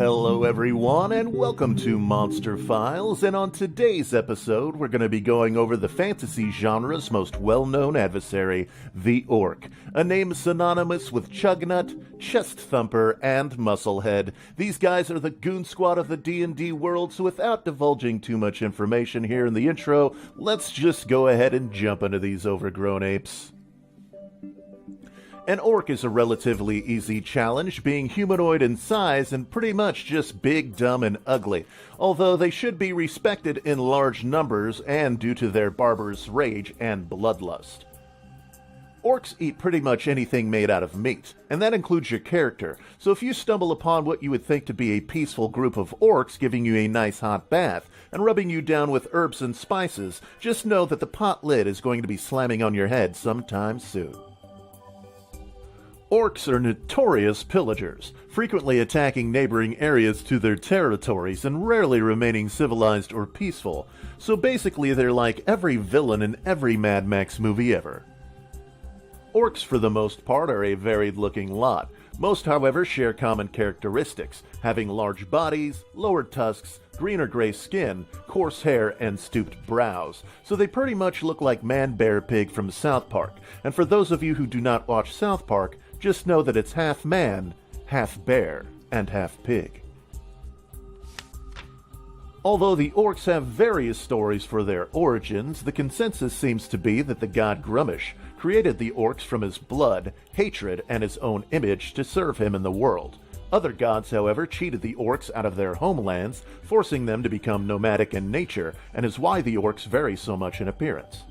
Hello everyone, and welcome to Monster Files, and on today's episode we're going to be going over the fantasy genre's most well-known adversary, the Orc, a name synonymous with Chugnut, Chest Thumper, and Musclehead. These guys are the goon squad of the D&D world, so without divulging too much information here in the intro, let's just go ahead and jump into these overgrown apes. An orc is a relatively easy challenge, being humanoid in size and pretty much just big, dumb, and ugly, although they should be respected in large numbers and due to their barbarous rage and bloodlust. Orcs eat pretty much anything made out of meat, and that includes your character, so if you stumble upon what you would think to be a peaceful group of orcs giving you a nice hot bath and rubbing you down with herbs and spices, just know that the pot lid is going to be slamming on your head sometime soon. Orcs are notorious pillagers, frequently attacking neighboring areas to their territories and rarely remaining civilized or peaceful, so basically they're like every villain in every Mad Max movie ever. Orcs for the most part are a varied-looking lot. Most, however, share common characteristics, having large bodies, lowered tusks, green or gray skin, coarse hair, and stooped brows, so they pretty much look like Man-Bear-Pig from South Park, and for those of you who do not watch South Park, just know that it's half man, half bear, and half pig. Although the orcs have various stories for their origins, the consensus seems to be that the god Grummish created the orcs from his blood, hatred, and his own image to serve him in the world. Other gods, however, cheated the orcs out of their homelands, forcing them to become nomadic in nature, and is why the orcs vary so much in appearance.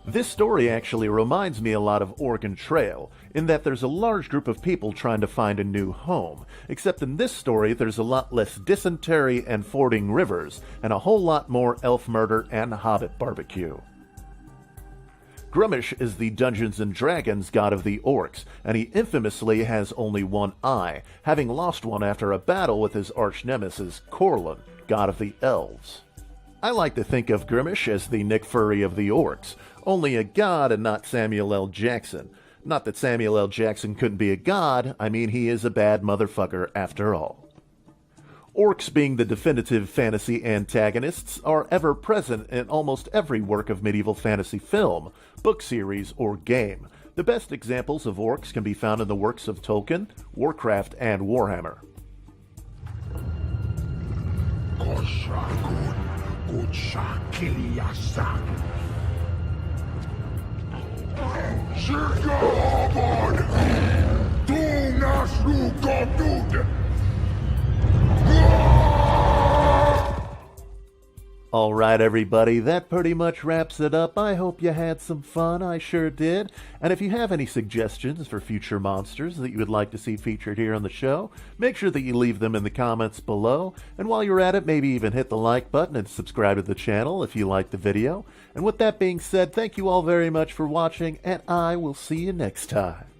This story actually reminds me a lot of Oregon Trail, in that there's a large group of people trying to find a new home, except in this story there's a lot less dysentery and fording rivers, and a whole lot more elf murder and hobbit barbecue. Grummish is the Dungeons & Dragons god of the orcs, and he infamously has only one eye, having lost one after a battle with his arch-nemesis Corlin, god of the elves. I like to think of Grummish as the Nick Fury of the orcs, only a god and not Samuel L. Jackson. Not that Samuel L. Jackson couldn't be a god, I mean he is a bad motherfucker after all. Orcs, being the definitive fantasy antagonists, are ever present in almost every work of medieval fantasy film, book series, or game. The best examples of orcs can be found in the works of Tolkien, Warcraft, and Warhammer. Alright everybody, that pretty much wraps it up. I hope you had some fun, I sure did. And if you have any suggestions for future monsters that you would like to see featured here on the show, make sure that you leave them in the comments below. And while you're at it, maybe even hit the like button and subscribe to the channel if you liked the video. And with that being said, thank you all very much for watching, and I will see you next time.